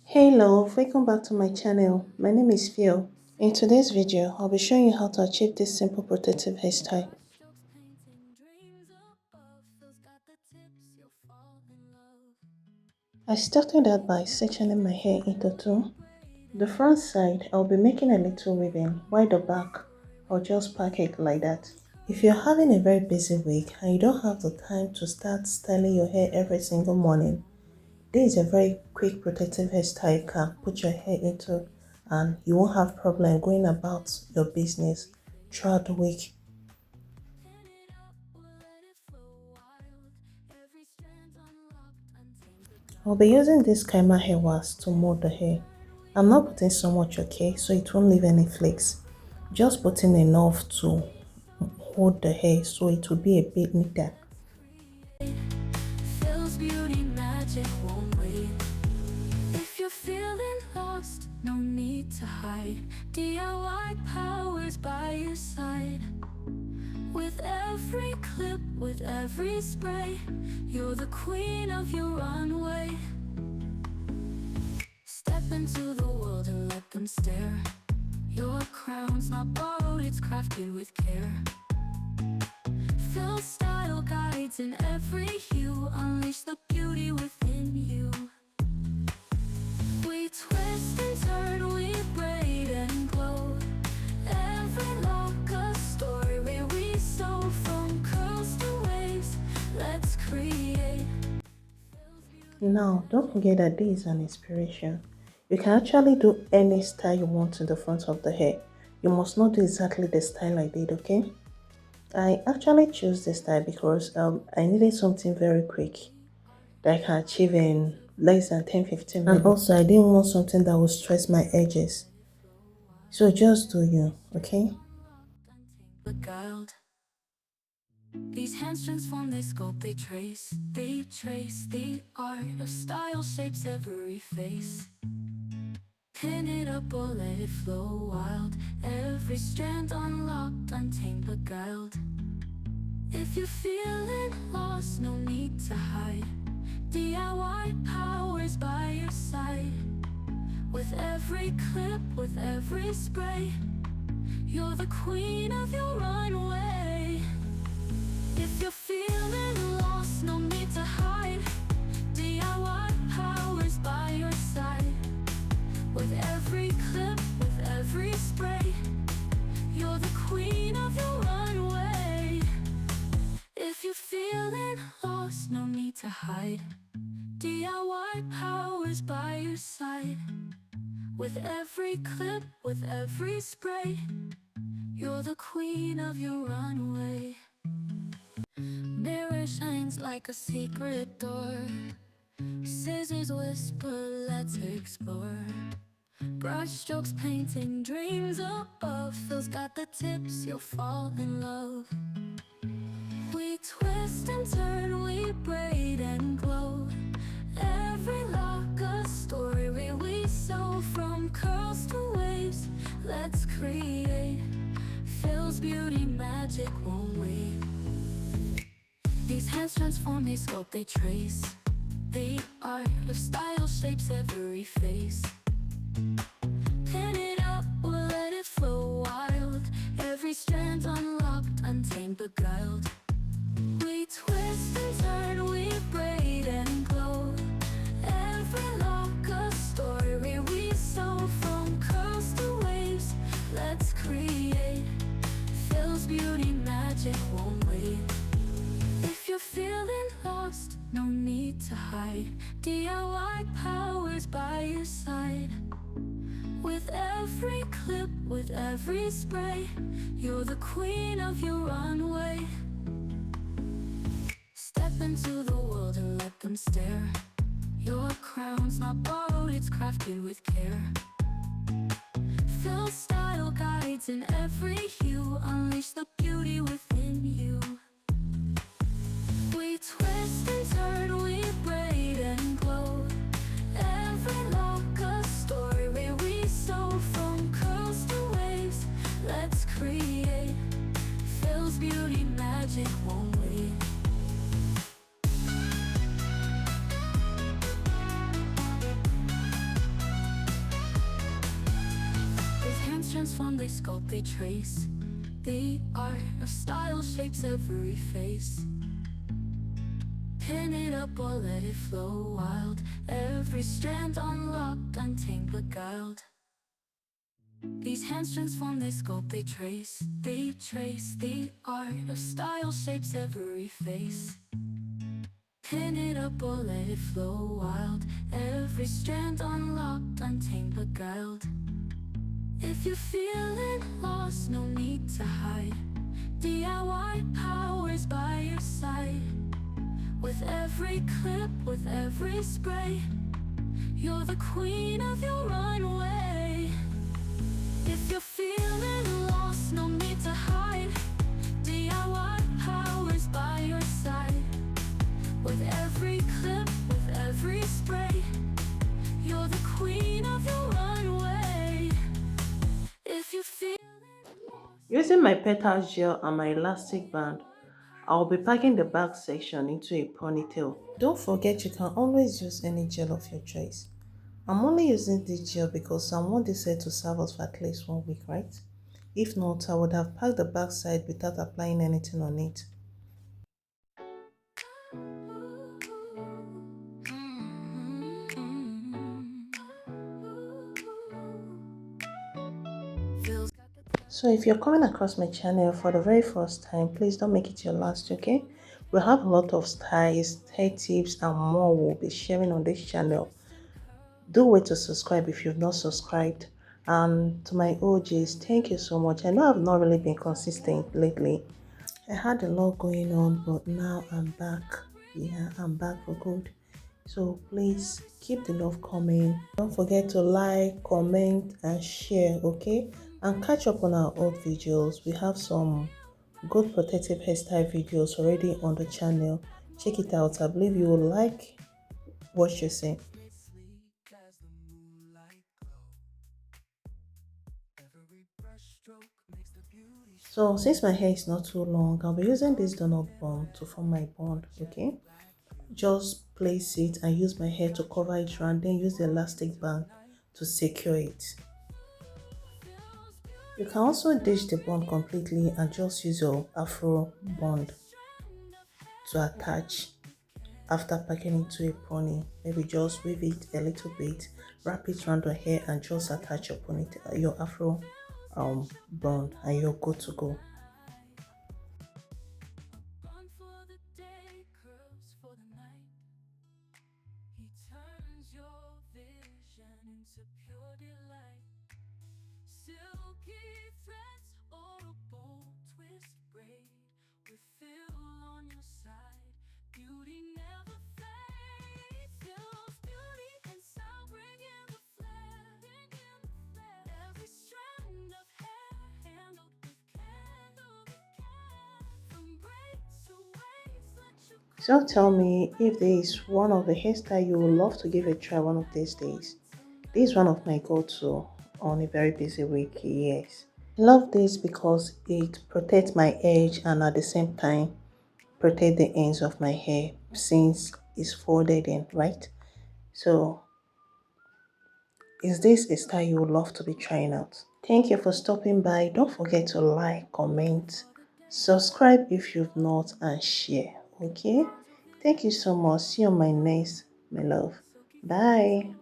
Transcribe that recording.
Hey love, welcome back to my channel. My name is Phil. In today's video, I'll be showing you how to achieve this simple protective hairstyle. I started out by sectioning my hair into two. The front side, I'll be making a little weaving, while the back, I'll just pack it like that. If you're having a very busy week and you don't have the time to start styling your hair every single morning, this is a very quick protective hairstyle you can put your hair into and you won't have problem going about your business throughout the week. I'll be using this Kaima hair wax to mold the hair. I'm not putting so much, okay, so it won't leave any flakes. Just putting enough to hold the hair so it will be a bit neater. If you're feeling lost, no need to hide. DIY powers by your side. With every clip, with every spray, you're the queen of your runway. Step into the world and let them stare. Your crown's not borrowed, it's crafted with care. Fill style guides in every hue. Unleash the beauty within you. We twist and turn, we braid and glow. Every lock a story we sew. From curls to waves, let's create. Now, don't forget that this is an inspiration. You can actually do any style you want in the front of the hair. You must not do exactly the style I did, okay? I actually chose this style because I needed something very quick that I can achieve in less than 10-15 minutes. And also, I didn't want something that would stress my edges. So just do you, okay? Beguiled. These hands transform, they sculpt, they trace. They trace the art of style, shapes every face. Pin it up or let it flow wild. Every strand unlocked, untamed, beguiled. If you're feeling lost, no need to hide. DIY powers by your side. With every clip, with every spray, you're the queen of your runway. If you're feeling lost, no need to hide. DIY powers by your side. With every clip, with every spray, you're the queen of your runway. If you're feeling lost, no need to hide. DIY powers by your side. With every clip, with every spray, you're the queen of your runway. Mirror shines like a secret door. Scissors whisper, let's explore. Brush strokes painting dreams above. Phil's got the tips, you'll fall in love. We twist and turn, we braid and glow. Every lock a story we sew. From curls to waves, let's create. Phil's beauty magic, won't we? These hands transform, they sculpt, they trace. The art of style shapes every face. Pin it up or let it flow wild. Every strand unlocked, untamed, beguiled. We twist and turn, we braid and glow. Every lock a story we sew. From curls to waves, let's create. Phil's beauty magic won't wait. If you're feeling lost, no need to hide. DIY powers by your side. With every clip, with every spray, you're the queen of your runway. Step into the world and let them stare. Your crown's not borrowed, it's crafted with care. Fill style guides in every hue. Unleash the beauty within you. We twist and turn, we braid and glow. Every lock a story we sew. From curls to waves, let's create. Phil's beauty magic won't wait. transform, they sculpt, they trace. The art of style shapes every face. Pin it up or let it flow wild. Every strand unlocked, untamed, beguiled. These hands transform, they sculpt, they trace. They trace. The art of style shapes every face. Pin it up or let it flow wild. Every strand unlocked, untamed, beguiled. If you're feeling lost, no need to hide. DIY power's by your side. With every clip, with every spray, you're the queen of your runway. If you're feeling lost, no need to hide. DIY power's by your side. With every clip, with every spray, you're the queen of your runway. If you feel Using my petal gel and my elastic band, I'll be packing the back section into a ponytail. Don't forget you can always use any gel of your choice. I'm only using this gel because I want this hair to serve us for at least 1 week, right? If not, I would have packed the back side without applying anything on it. So if you're coming across my channel for the very first time, please don't make it your last, okay? We'll have a lot of styles, hair tips, and more we'll be sharing on this channel. Do wait to subscribe if you've not subscribed. And to my OGs, thank you so much. I know I've not really been consistent lately. I had a lot going on, but now I'm back. Yeah, I'm back for good. So please keep the love coming. Don't forget to like, comment, and share, okay? And catch up on our old videos. We have some good protective hairstyle videos already on the channel. Check it out. I believe you will like what you see. sleek as the moonlight glow. Every brushstroke makes the beauty show. So since my hair is not too long, I'll be using this donut bun to form my bun, okay? Just place it and use my hair to cover it around, then use the elastic band to secure it. You can also ditch the bond completely and just use your afro bond to attach after packing into a pony. Maybe just wave it a little bit, wrap it around your hair and just attach your pony, your afro bond, and you're good to go. One for the day, curls for the night. He turns your vision into pure delight. Silky threads or a bold twist braid with fill on your side. Beauty never fades. Feels beauty and sound, bringing the flair. Every strand of hair handled with care. From braids to waves, let you So tell me if there is one of the hairstyle you would love to give a try one of these days. This is one of my go-to on a very busy week, yes. I love this because it protects my edge and at the same time protect the ends of my hair since it's folded in, right? So is this a style you would love to be trying out? Thank you for stopping by. Don't forget to like, comment, subscribe if you've not, and share, okay? Thank you so much. See you on my next, my love. Bye.